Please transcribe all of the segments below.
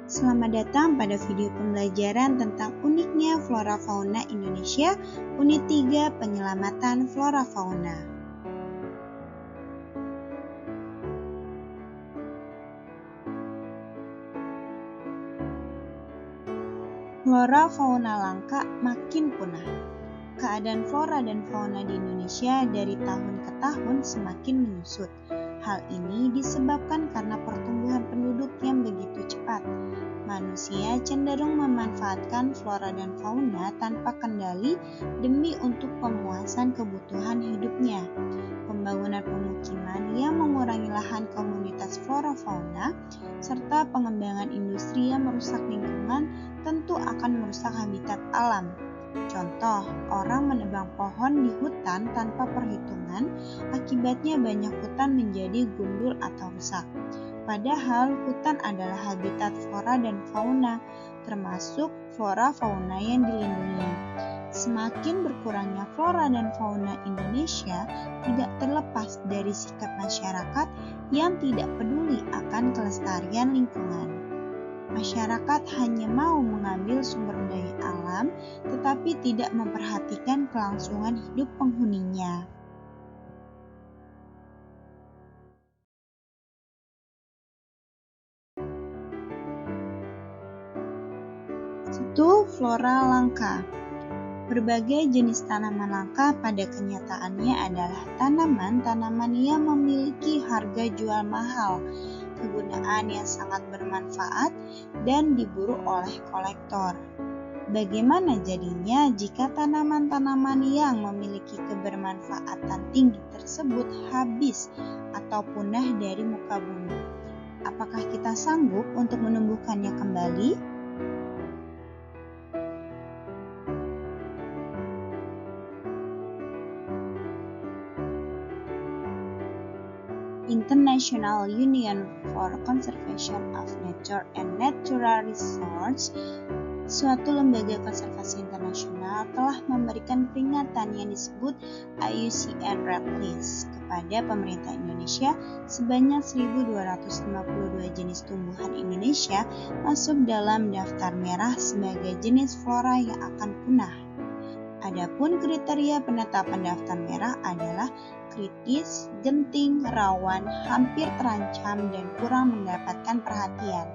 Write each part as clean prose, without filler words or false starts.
Selamat datang pada video pembelajaran tentang uniknya flora fauna Indonesia, Unit 3 Penyelamatan Flora Fauna. Flora fauna langka makin punah. Keadaan flora dan fauna di Indonesia dari tahun ke tahun semakin menyusut. Hal ini disebabkan karena pertumbuhan penduduk yang begitu cepat. Manusia cenderung memanfaatkan flora dan fauna tanpa kendali demi untuk pemuasan kebutuhan hidupnya. Pembangunan pemukiman yang mengurangi lahan komunitas flora fauna serta pengembangan industri yang merusak lingkungan tentu akan merusak habitat alam. Contoh, orang menebang pohon di hutan tanpa perhitungan, akibatnya banyak hutan menjadi gundul atau rusak. Padahal hutan adalah habitat flora dan fauna, termasuk flora fauna yang dilindungi. Semakin berkurangnya flora dan fauna Indonesia tidak terlepas dari sikap masyarakat yang tidak peduli akan kelestarian lingkungan. Masyarakat hanya mau mengambil sumber daya alam, tetapi tidak memperhatikan kelangsungan hidup penghuninya. Satu, flora langka. Berbagai jenis tanaman langka pada kenyataannya adalah tanaman-tanaman yang memiliki harga jual mahal, kegunaan yang sangat bermanfaat, dan diburu oleh kolektor. Bagaimana jadinya jika tanaman-tanaman yang memiliki kebermanfaatan tinggi tersebut habis atau punah dari muka bumi? Apakah kita sanggup untuk menumbuhkannya kembali? International Union for Conservation of Nature and Natural Resources, suatu lembaga konservasi internasional, telah memberikan peringatan yang disebut IUCN Red List kepada pemerintah Indonesia. Sebanyak 1.252 jenis tumbuhan Indonesia masuk dalam daftar merah sebagai jenis flora yang akan punah. Adapun kriteria penetapan daftar merah adalah kritis, genting, rawan, hampir terancam, dan kurang mendapatkan perhatian.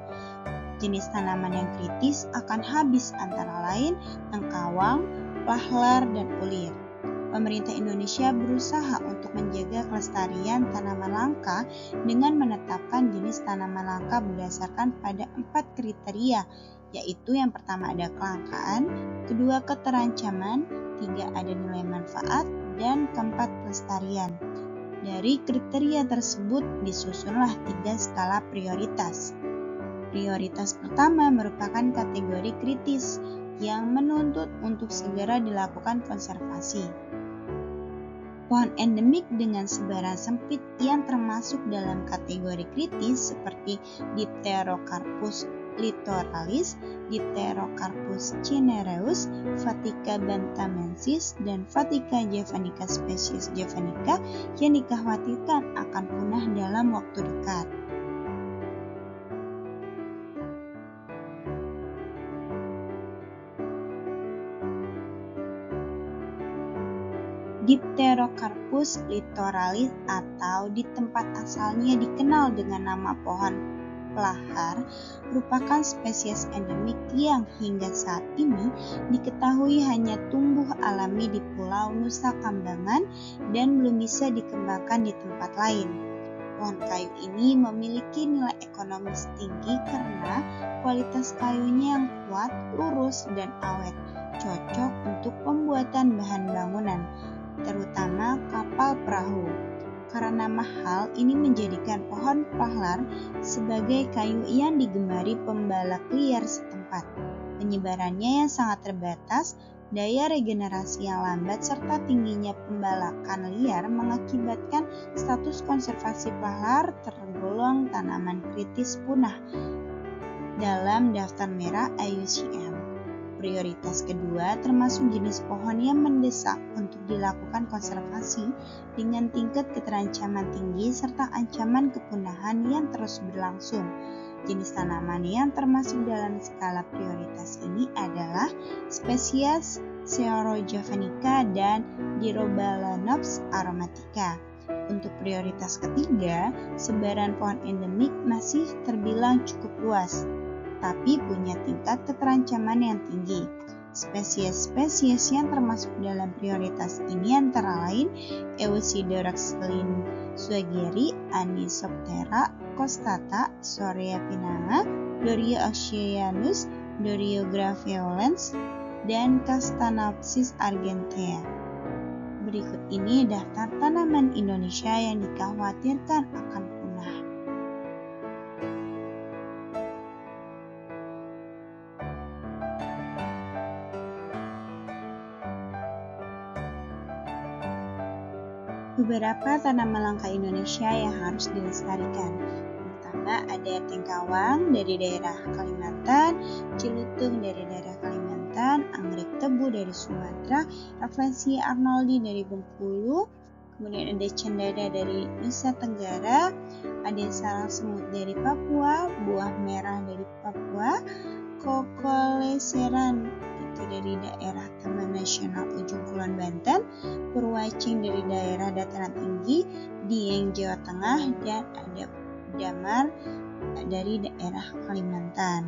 Jenis tanaman yang kritis akan habis antara lain engkawang, pahlar, dan ulir. Pemerintah Indonesia berusaha untuk menjaga kelestarian tanaman langka dengan menetapkan jenis tanaman langka berdasarkan pada 4 kriteria, yaitu yang pertama ada kelangkaan, kedua keterancaman, 3 ada nilai manfaat, dan keempat pelestarian. Dari kriteria tersebut disusunlah 3 skala prioritas. Prioritas pertama merupakan kategori kritis yang menuntut untuk segera dilakukan konservasi. Pohon endemik dengan sebaran sempit yang termasuk dalam kategori kritis seperti Dipterocarpus litoralis, Dipterocarpus cinereus, Fatica bantamensis, dan Fatica javanica spesies javanica yang dikhawatirkan akan punah dalam waktu dekat. Dipterocarpus litoralis atau di tempat asalnya dikenal dengan nama pohon pelahar merupakan spesies endemik yang hingga saat ini diketahui hanya tumbuh alami di Pulau Nusa Kambangan dan belum bisa dikembangkan di tempat lain. Pohon kayu ini memiliki nilai ekonomis tinggi karena kualitas kayunya yang kuat, lurus, dan awet, cocok untuk pembuatan bahan bangunan, terutama kapal perahu. Karena mahal, ini menjadikan pohon pahlar sebagai kayu yang digemari pembalak liar setempat. Penyebarannya yang sangat terbatas, daya regenerasi yang lambat, serta tingginya pembalakan liar mengakibatkan status konservasi pahlar tergolong tanaman kritis punah dalam daftar merah IUCN. Prioritas kedua termasuk jenis pohon yang mendesak untuk dilakukan konservasi dengan tingkat keterancaman tinggi serta ancaman kepunahan yang terus berlangsung. Jenis tanaman yang termasuk dalam skala prioritas ini adalah spesies Seorojavanica dan Dirobalanops aromatica. Untuk prioritas ketiga, sebaran pohon endemik masih terbilang cukup luas, tapi punya tingkat keterancaman yang tinggi. Spesies-spesies yang termasuk dalam prioritas ini antara lain Eusidorax swageri, Anisoptera costata, Sorea pinana, Dorio oceanus, Dorio graveolens, dan Castanopsis argentea. Berikut ini daftar tanaman Indonesia yang dikhawatirkan akan punah. Beberapa tanaman langka Indonesia yang harus dilestarikan. Pertama ada tengkawang dari daerah Kalimantan, cilutung dari daerah Kalimantan, anggrek tebu dari Sumatera, Rafflesia arnoldi dari Bengkulu, kemudian ada cendana dari Nusa Tenggara, ada sarang semut dari Papua, buah merah dari Papua, Kokoleseran itu dari daerah Taman Nasional Ujung Kulon Banten, Purwacing dari daerah dataran tinggi Dieng Jawa Tengah, dan ada damar dari daerah Kalimantan.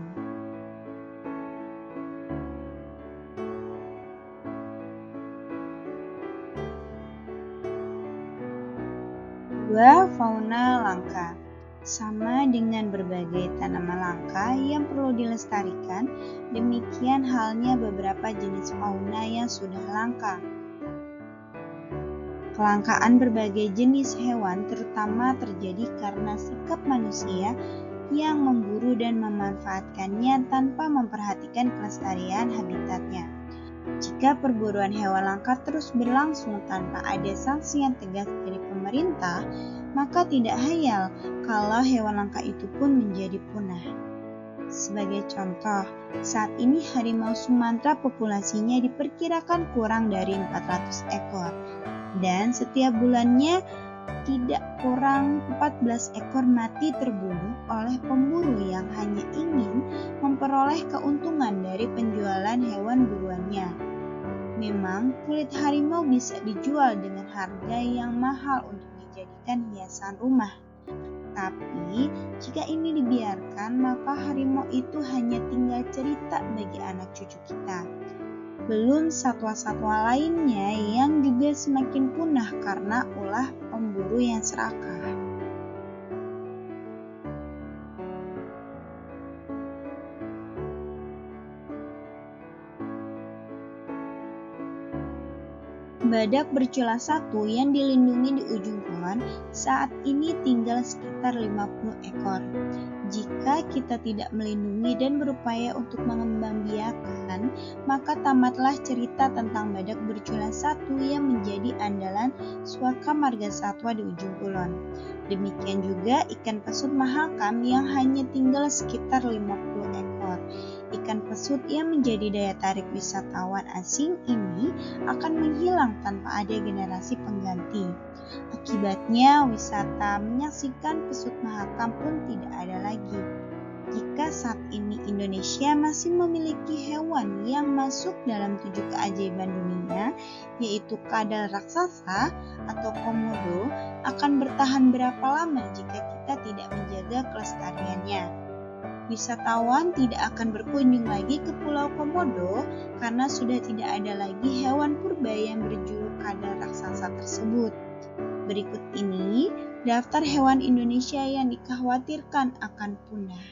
Dua, fauna langka. Sama dengan berbagai tanaman langka yang perlu dilestarikan, demikian halnya beberapa jenis fauna yang sudah langka. Kelangkaan berbagai jenis hewan terutama terjadi karena sikap manusia yang memburu dan memanfaatkannya tanpa memperhatikan kelestarian habitatnya. Jika perburuan hewan langka terus berlangsung tanpa ada sanksi yang tegas dari pemerintah, maka tidak hayal kalau hewan langka itu pun menjadi punah. Sebagai contoh, saat ini harimau Sumatera populasinya diperkirakan kurang dari 400 ekor, dan setiap bulannya tidak kurang 14 ekor mati terbunuh oleh pemburu yang hanya ingin memperoleh keuntungan dari penjualan hewan buruannya. Memang kulit harimau bisa dijual dengan harga yang mahal untuk dijadikan hiasan rumah. Tapi jika ini dibiarkan, maka harimau itu hanya tinggal cerita bagi anak cucu kita. Belum satwa-satwa lainnya yang juga semakin punah karena ulah pemburu yang serakah. Badak bercula satu yang dilindungi di ujung kulon saat ini tinggal sekitar 50 ekor. Jika kita tidak melindungi dan berupaya untuk mengembangbiakan, maka tamatlah cerita tentang badak bercula satu yang menjadi andalan suaka marga satwa di ujung kulon. Demikian juga ikan pesut mahakam yang hanya tinggal sekitar 50 ekor. Ikan pesut yang menjadi daya tarik wisatawan asing ini akan menghilang tanpa ada generasi pengganti. Akibatnya, wisata menyaksikan pesut mahakam pun tidak ada lagi. Jika saat ini Indonesia masih memiliki hewan yang masuk dalam 7 keajaiban dunia, yaitu kadal raksasa atau komodo, akan bertahan berapa lama jika kita tidak menjaga kelestariannya? Wisatawan tidak akan berkunjung lagi ke Pulau Komodo karena sudah tidak ada lagi hewan purba yang berjuluk kadal raksasa tersebut. Berikut ini daftar hewan Indonesia yang dikhawatirkan akan punah.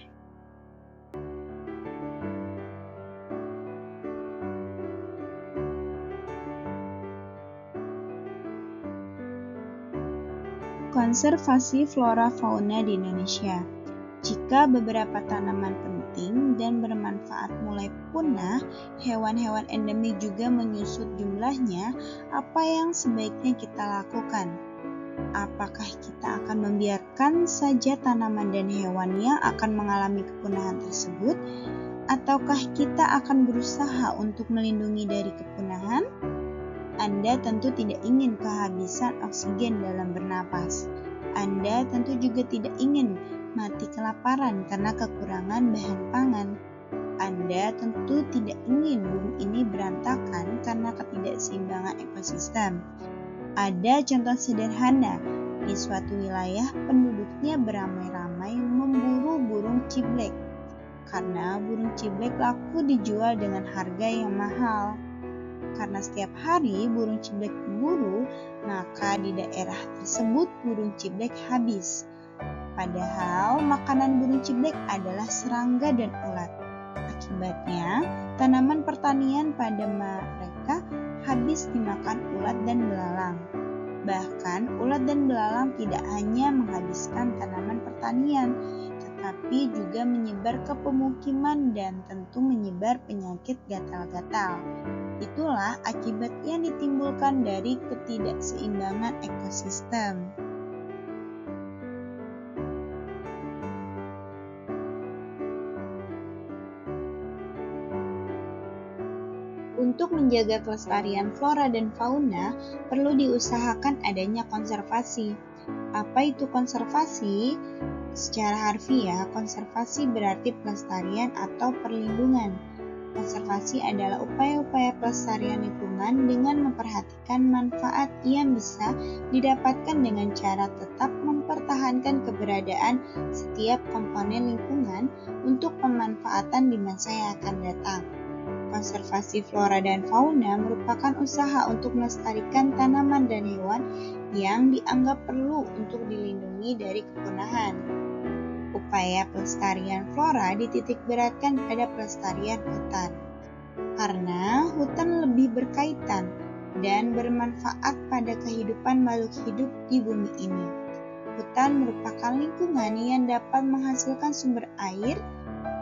Konservasi flora fauna di Indonesia. Jika beberapa tanaman penting dan bermanfaat mulai punah, hewan-hewan endemik juga menyusut jumlahnya, apa yang sebaiknya kita lakukan? Apakah kita akan membiarkan saja tanaman dan hewan yang akan mengalami kepunahan tersebut? Ataukah kita akan berusaha untuk melindungi dari kepunahan? Anda tentu tidak ingin kehabisan oksigen dalam bernapas. Anda tentu juga tidak ingin mati kelaparan karena kekurangan bahan pangan. Anda tentu tidak ingin bumi ini berantakan karena ketidakseimbangan ekosistem. Ada contoh sederhana, di suatu wilayah penduduknya beramai-ramai memburu burung ciblek. Karena burung ciblek laku dijual dengan harga yang mahal. Karena setiap hari burung ciblek berburu, maka di daerah tersebut burung ciblek habis. Padahal makanan burung ciblek adalah serangga dan ulat. Akibatnya, tanaman pertanian pada mereka habis dimakan ulat dan belalang. Bahkan, ulat dan belalang tidak hanya menghabiskan tanaman pertanian, tetapi juga menyebar ke pemukiman dan tentu menyebar penyakit gatal-gatal. Itulah akibat yang ditimbulkan dari ketidakseimbangan ekosistem. Untuk menjaga kelestarian flora dan fauna, perlu diusahakan adanya konservasi. Apa itu konservasi? Secara harfiah, konservasi berarti pelestarian atau perlindungan. Konservasi adalah upaya-upaya pelestarian lingkungan dengan memperhatikan manfaat yang bisa didapatkan dengan cara tetap mempertahankan keberadaan setiap komponen lingkungan untuk pemanfaatan di masa yang akan datang. Konservasi flora dan fauna merupakan usaha untuk melestarikan tanaman dan hewan yang dianggap perlu untuk dilindungi dari kepunahan. Upaya pelestarian flora dititikberatkan pada pelestarian hutan, karena hutan lebih berkaitan dan bermanfaat pada kehidupan makhluk hidup di bumi ini. Hutan merupakan lingkungan yang dapat menghasilkan sumber air.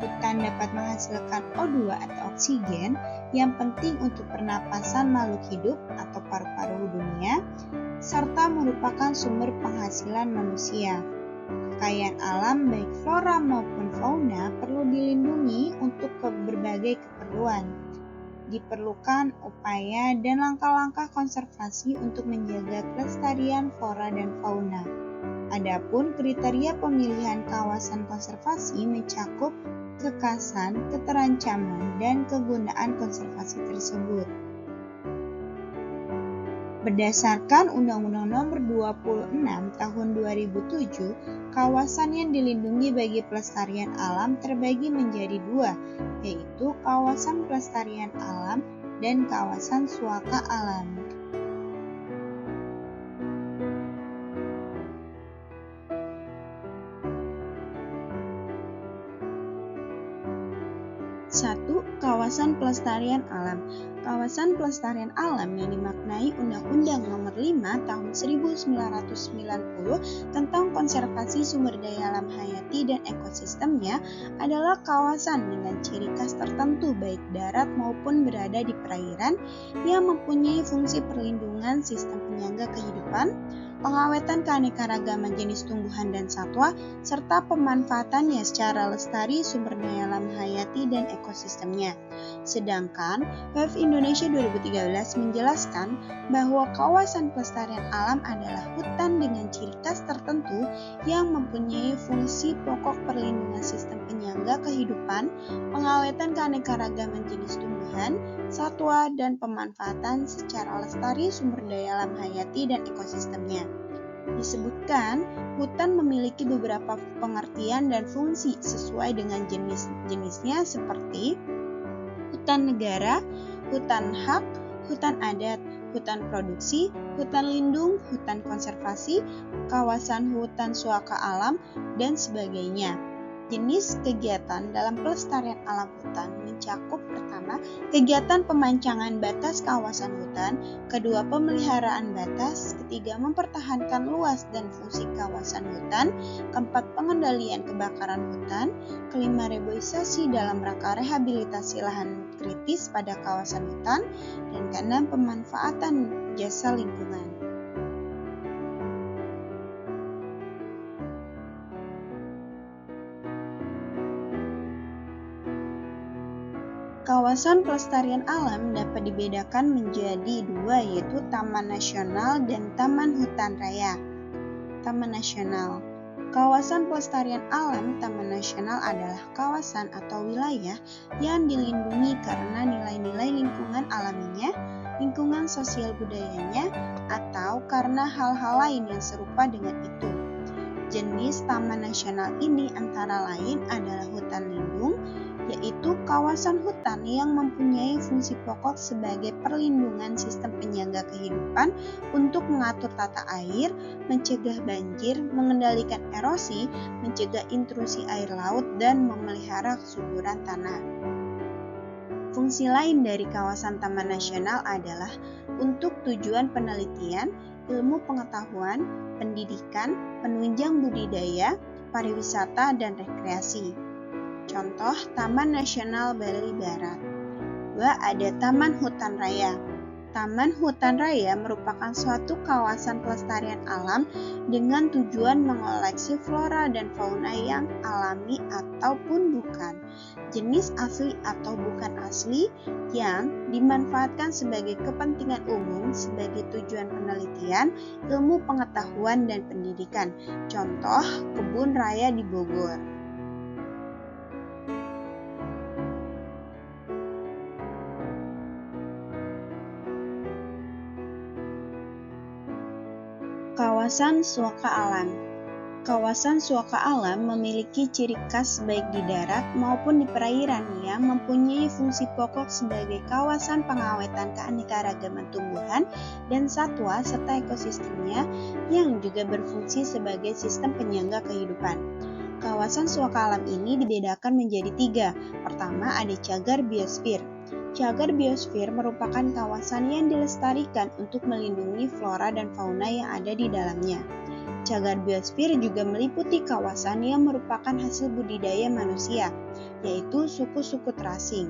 Hutan dapat menghasilkan O2 atau oksigen yang penting untuk pernapasan makhluk hidup atau paru-paru dunia, serta merupakan sumber penghasilan manusia. Kekayaan alam baik flora maupun fauna perlu dilindungi untuk berbagai keperluan. Diperlukan upaya dan langkah-langkah konservasi untuk menjaga kelestarian flora dan fauna. Adapun kriteria pemilihan kawasan konservasi mencakup kekasan, keterancaman, dan kegunaan konservasi tersebut. Berdasarkan Undang-Undang Nomor 26 Tahun 2007, kawasan yang dilindungi bagi pelestarian alam terbagi menjadi dua, yaitu kawasan pelestarian alam dan kawasan suaka alam. Satu, kawasan pelestarian alam. Kawasan pelestarian alam yang dimaknai Undang-Undang Nomor 5 Tahun 1990 tentang konservasi sumber daya alam hayati dan ekosistemnya adalah kawasan dengan ciri khas tertentu baik darat maupun berada di perairan yang mempunyai fungsi perlindungan sistem penyangga kehidupan, pengawetan keanekaragaman jenis tumbuhan dan satwa, serta pemanfaatannya secara lestari sumber daya alam hayati dan ekosistemnya. Sedangkan WWF Indonesia 2013 menjelaskan bahwa kawasan pelestarian alam adalah hutan dengan ciri khas tertentu yang mempunyai fungsi pokok perlindungan sistem penyangga kehidupan, pengawetan keanekaragaman jenis tumbuhan, satwa, dan pemanfaatan secara lestari sumber daya alam hayati dan ekosistemnya. Disebutkan, hutan memiliki beberapa pengertian dan fungsi sesuai dengan jenis-jenisnya seperti hutan negara, hutan hak, hutan adat, hutan produksi, hutan lindung, hutan konservasi, kawasan hutan suaka alam, dan sebagainya. Jenis kegiatan dalam pelestarian alam hutan mencakup pertama, kegiatan pemancangan batas kawasan hutan, kedua, pemeliharaan batas, ketiga, mempertahankan luas dan fungsi kawasan hutan, keempat, pengendalian kebakaran hutan, kelima, reboisasi dalam rangka rehabilitasi lahan kritis pada kawasan hutan, dan keenam, pemanfaatan jasa lingkungan. Kawasan pelestarian alam dapat dibedakan menjadi dua, yaitu Taman Nasional dan Taman Hutan Raya. Taman Nasional. Kawasan pelestarian alam Taman Nasional adalah kawasan atau wilayah yang dilindungi karena nilai-nilai lingkungan alaminya, lingkungan sosial budayanya, atau karena hal-hal lain yang serupa dengan itu. Jenis taman nasional ini antara lain adalah hutan lindung, yaitu kawasan hutan yang mempunyai fungsi pokok sebagai perlindungan sistem penyangga kehidupan untuk mengatur tata air, mencegah banjir, mengendalikan erosi, mencegah intrusi air laut, dan memelihara kesuburan tanah. Fungsi lain dari kawasan taman nasional adalah untuk tujuan penelitian, ilmu pengetahuan, pendidikan, penunjang budidaya, pariwisata, dan rekreasi. Contoh Taman Nasional Bali Barat. 2. Ada Taman Hutan Raya. Taman Hutan Raya merupakan suatu kawasan pelestarian alam dengan tujuan mengoleksi flora dan fauna yang alami ataupun bukan, jenis asli atau bukan asli, yang dimanfaatkan sebagai kepentingan umum sebagai tujuan penelitian, ilmu pengetahuan, dan pendidikan. Contoh Kebun Raya di Bogor. Kawasan suaka alam. Kawasan suaka alam memiliki ciri khas baik di darat maupun di perairan yang mempunyai fungsi pokok sebagai kawasan pengawetan keanekaragaman tumbuhan dan satwa serta ekosistemnya yang juga berfungsi sebagai sistem penyangga kehidupan. Kawasan suaka alam ini dibedakan menjadi 3. Pertama, ada cagar biosfer. Cagar biosfer merupakan kawasan yang dilestarikan untuk melindungi flora dan fauna yang ada di dalamnya. Cagar biosfer juga meliputi kawasan yang merupakan hasil budidaya manusia, yaitu suku-suku terasing.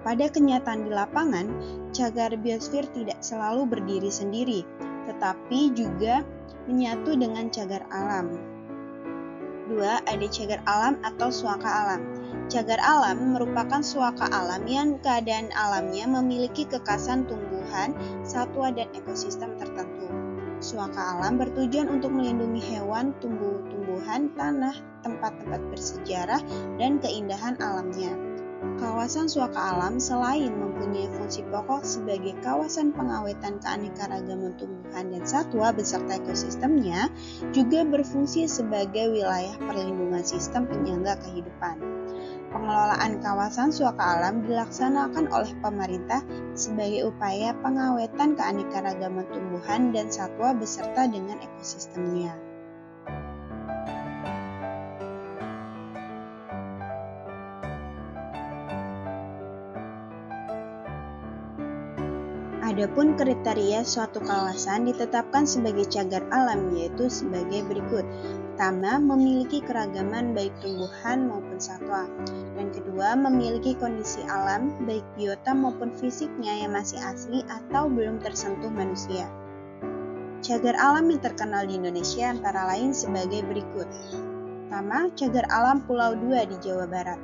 Pada kenyataan di lapangan, cagar biosfer tidak selalu berdiri sendiri, tetapi juga menyatu dengan cagar alam. 2. Ada cagar alam atau suaka alam. Cagar alam merupakan suaka alam yang keadaan alamnya memiliki kekhasan tumbuhan, satwa, dan ekosistem tertentu. Suaka alam bertujuan untuk melindungi hewan, tumbuh-tumbuhan, tanah, tempat-tempat bersejarah, dan keindahan alamnya. Kawasan suaka alam selain mempunyai fungsi pokok sebagai kawasan pengawetan keanekaragaman tumbuhan dan satwa beserta ekosistemnya, juga berfungsi sebagai wilayah perlindungan sistem penyangga kehidupan. Pengelolaan kawasan suaka alam dilaksanakan oleh pemerintah sebagai upaya pengawetan keanekaragaman tumbuhan dan satwa beserta dengan ekosistemnya. Adapun kriteria suatu kawasan ditetapkan sebagai cagar alam yaitu sebagai berikut. Pertama, memiliki keragaman baik tumbuhan maupun satwa. Dan kedua, memiliki kondisi alam baik biota maupun fisiknya yang masih asli atau belum tersentuh manusia. Cagar alam yang terkenal di Indonesia antara lain sebagai berikut. Pertama, cagar alam Pulau 2 di Jawa Barat.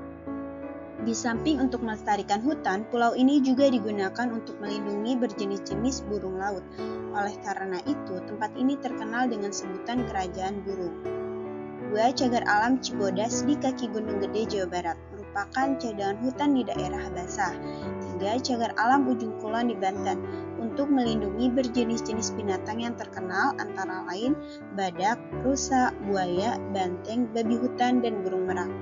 Di samping untuk melestarikan hutan, pulau ini juga digunakan untuk melindungi berjenis-jenis burung laut. Oleh karena itu, tempat ini terkenal dengan sebutan Kerajaan Burung. 2. Cagar alam Cibodas di kaki Gunung Gede, Jawa Barat, merupakan cadangan hutan di daerah basah. 3. Cagar alam Ujung Kulon di Banten, untuk melindungi berjenis-jenis binatang yang terkenal antara lain badak, rusa, buaya, banteng, babi hutan, dan burung merak.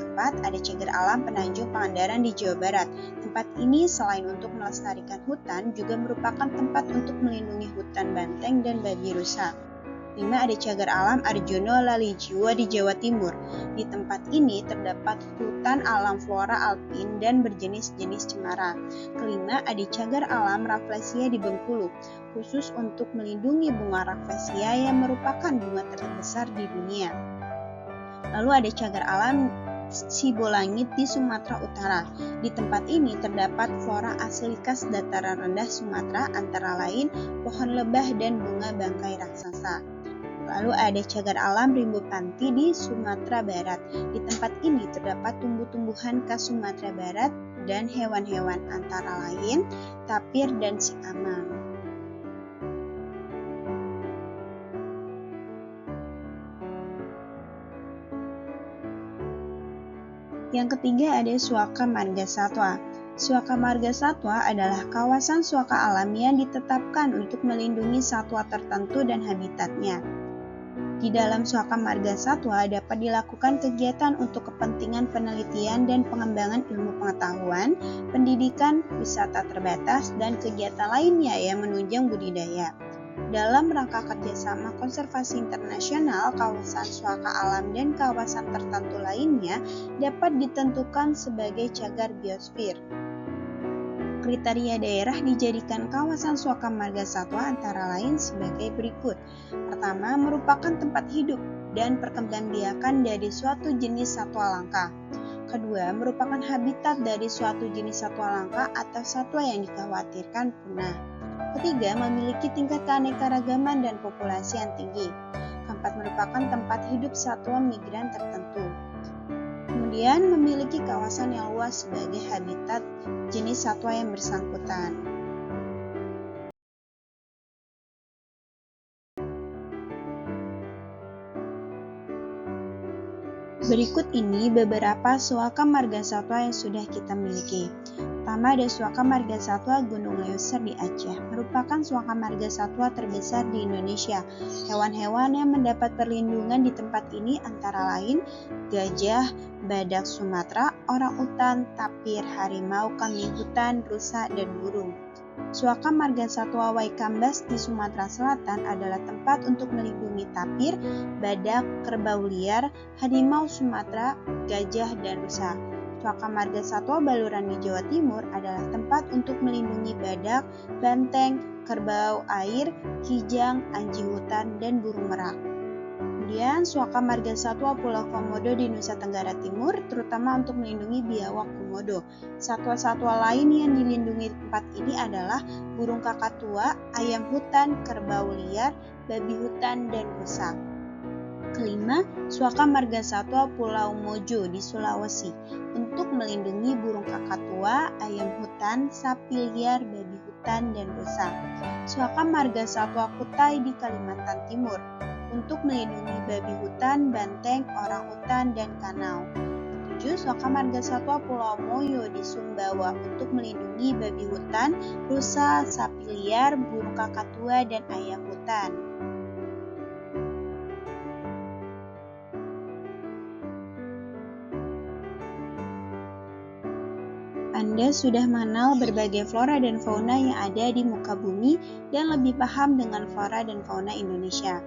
4. Ada cagar alam Penanjung Pangandaran di Jawa Barat. Tempat ini selain untuk melestarikan hutan, juga merupakan tempat untuk melindungi hutan banteng dan babi rusa. 5. Ada cagar alam Arjono Lalijiwa di Jawa Timur. Di tempat ini terdapat hutan alam flora alpin dan berjenis-jenis cemara. Kelima, ada cagar alam Rafflesia di Bengkulu, khusus untuk melindungi bunga Rafflesia yang merupakan bunga terbesar di dunia. Lalu ada cagar alam Sibolangit di Sumatera Utara. Di tempat ini terdapat flora asli khas dataran rendah Sumatera antara lain pohon lebah dan bunga bangkai raksasa. Lalu ada cagar alam Rimbo Panti di Sumatera Barat. Di tempat ini terdapat tumbuh-tumbuhan khas Sumatera Barat dan hewan-hewan antara lain tapir dan si amang. Yang ketiga ada Suaka Marga Satwa. Suaka Marga Satwa adalah kawasan suaka alam yang ditetapkan untuk melindungi satwa tertentu dan habitatnya. Di dalam Suaka Marga Satwa dapat dilakukan kegiatan untuk kepentingan penelitian dan pengembangan ilmu pengetahuan, pendidikan, wisata terbatas, dan kegiatan lainnya yang menunjang budidaya. Dalam rangka kerjasama konservasi internasional, kawasan suaka alam dan kawasan tertentu lainnya dapat ditentukan sebagai cagar biosfer. Kriteria daerah dijadikan kawasan Suaka Marga Satwa antara lain sebagai berikut. Pertama, merupakan tempat hidup dan perkembangbiakan dari suatu jenis satwa langka. Kedua, merupakan habitat dari suatu jenis satwa langka atau satwa yang dikhawatirkan punah. Ketiga, memiliki tingkat keanekaragaman dan populasi yang tinggi. Keempat, merupakan tempat hidup satwa migran tertentu. Kemudian memiliki kawasan yang luas sebagai habitat jenis satwa yang bersangkutan. Berikut ini beberapa Suaka Marga Satwa yang sudah kita miliki. Pertama ada Suaka Marga Satwa Gunung Leuser di Aceh, merupakan Suaka Marga Satwa terbesar di Indonesia. Hewan-hewan yang mendapat perlindungan di tempat ini antara lain gajah, badak Sumatera, orangutan, tapir, harimau, kambing hutan, rusa, dan burung. Suaka Marga Satwa Waikambas di Sumatera Selatan adalah tempat untuk melindungi tapir, badak, kerbau liar, harimau Sumatera, gajah, dan rusa. Suaka Marga Satwa Baluran di Jawa Timur adalah tempat untuk melindungi badak, banteng, kerbau air, kijang, anjing hutan, dan burung merak. Kemudian Suaka Marga Satwa Pulau Komodo di Nusa Tenggara Timur terutama untuk melindungi biawak komodo. Satwa-satwa lain yang dilindungi di tempat ini adalah burung kakatua, ayam hutan, kerbau liar, babi hutan, dan rusa. Kelima, Suaka Marga Satwa Pulau Mojo di Sulawesi untuk melindungi burung kakatua, ayam hutan, sapi liar, babi hutan, dan rusa. Suaka Marga Satwa Kutai di Kalimantan Timur untuk melindungi babi hutan, banteng, orangutan, dan kanau. 7. Suaka Marga Satwa Pulau Moyo di Sumbawa untuk melindungi babi hutan, rusa, sapi liar, burung kakatua, dan ayam hutan. Anda sudah mengenal berbagai flora dan fauna yang ada di muka bumi dan lebih paham dengan flora dan fauna Indonesia.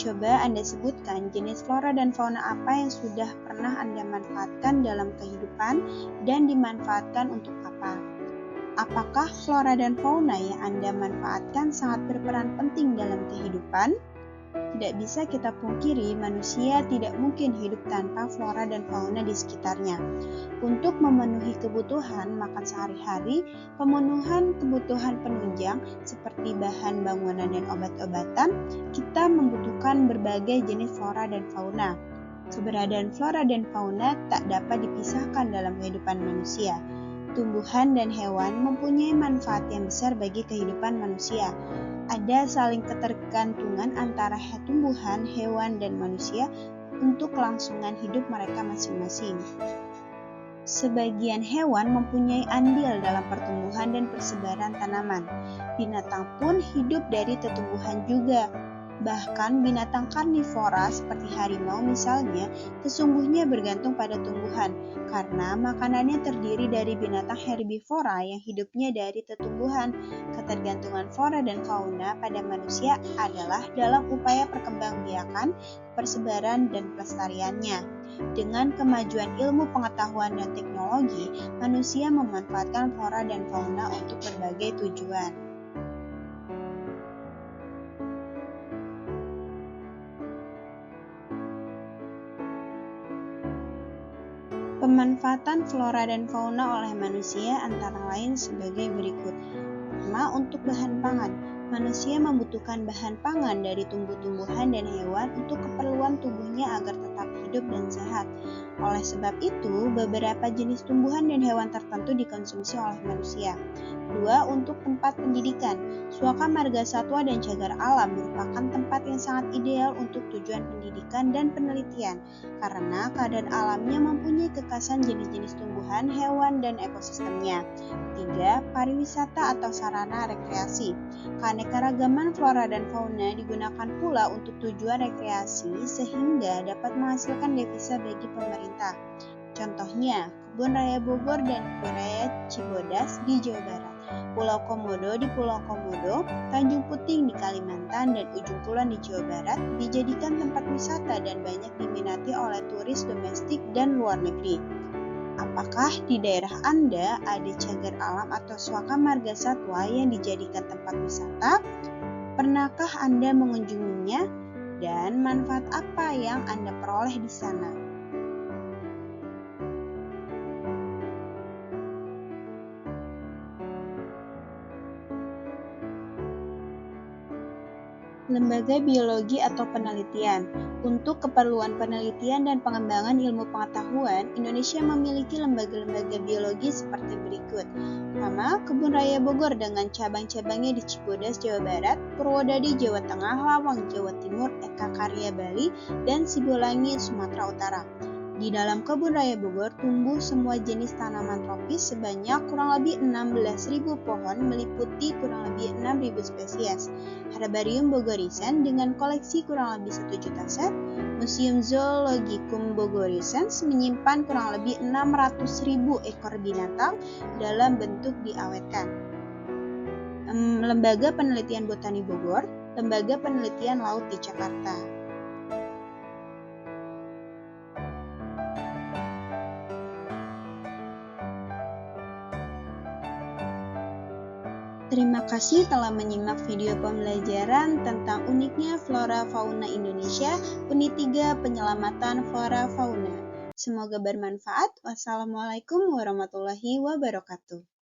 Coba Anda sebutkan jenis flora dan fauna apa yang sudah pernah Anda manfaatkan dalam kehidupan dan dimanfaatkan untuk apa? Apakah flora dan fauna yang Anda manfaatkan sangat berperan penting dalam kehidupan? Tidak bisa kita pungkiri manusia tidak mungkin hidup tanpa flora dan fauna di sekitarnya. Untuk memenuhi kebutuhan makan sehari-hari, pemenuhan kebutuhan penunjang seperti bahan bangunan dan obat-obatan, kita membutuhkan berbagai jenis flora dan fauna. Keberadaan flora dan fauna tak dapat dipisahkan dalam kehidupan manusia. Tumbuhan dan hewan mempunyai manfaat yang besar bagi kehidupan manusia. Ada saling ketergantungan antara tumbuhan, hewan, dan manusia untuk kelangsungan hidup mereka masing-masing. Sebagian hewan mempunyai andil dalam pertumbuhan dan persebaran tanaman. Binatang pun hidup dari tumbuhan juga. Bahkan binatang karnivora seperti harimau misalnya sesungguhnya bergantung pada tumbuhan karena makanannya terdiri dari binatang herbivora yang hidupnya dari tumbuhan. Ketergantungan flora dan fauna pada manusia adalah dalam upaya perkembangbiakan, persebaran, dan pelestariannya. Dengan kemajuan ilmu pengetahuan dan teknologi, manusia memanfaatkan flora dan fauna untuk berbagai tujuan. Pemanfaatan flora dan fauna oleh manusia antara lain sebagai berikut. Pertama, untuk bahan pangan. Manusia membutuhkan bahan pangan dari tumbuh-tumbuhan dan hewan untuk keperluan tubuhnya agar tetap hidup dan sehat. Oleh sebab itu, beberapa jenis tumbuhan dan hewan tertentu dikonsumsi oleh manusia. 2. Untuk tempat pendidikan. Suaka Marga Satwa dan Cagar Alam merupakan tempat yang sangat ideal untuk tujuan pendidikan dan penelitian karena keadaan alamnya mempunyai kekhasan jenis-jenis tumbuhan, hewan, dan ekosistemnya. 3. Pariwisata atau sarana rekreasi. Keanekaragaman flora dan fauna digunakan pula untuk tujuan rekreasi sehingga dapat menghasilkan devisa bagi pemerintah. Contohnya, Kebun Raya Bogor dan Kebun Raya Cibodas di Jawa Barat, Pulau Komodo di Pulau Komodo, Tanjung Puting di Kalimantan, dan Ujung Kulon di Jawa Barat dijadikan tempat wisata dan banyak diminati oleh turis domestik dan luar negeri. Apakah di daerah Anda ada cagar alam atau suaka marga satwa yang dijadikan tempat wisata? Pernahkah Anda mengunjunginya? Dan manfaat apa yang Anda peroleh di sana? Lembaga biologi atau penelitian. Untuk keperluan penelitian dan pengembangan ilmu pengetahuan, Indonesia memiliki lembaga-lembaga biologi seperti berikut. Pertama, Kebun Raya Bogor dengan cabang-cabangnya di Cibodas, Jawa Barat, Purwodadi, Jawa Tengah, Lawang, Jawa Timur, Eka Karya, Bali, dan Sibolangit, Sumatera Utara. Di dalam Kebun Raya Bogor tumbuh semua jenis tanaman tropis sebanyak kurang lebih 16.000 pohon meliputi kurang lebih 6.000 spesies. Herbarium Bogorisen dengan koleksi kurang lebih 1 juta set. Museum Zoologikum Bogorisens menyimpan kurang lebih 600.000 ekor binatang dalam bentuk diawetkan. Lembaga Penelitian Botani Bogor, Lembaga Penelitian Laut di Jakarta. Terima kasih telah menyimak video pembelajaran tentang uniknya flora fauna Indonesia, Unit 3 Penyelamatan Flora Fauna. Semoga bermanfaat. Wassalamualaikum warahmatullahi wabarakatuh.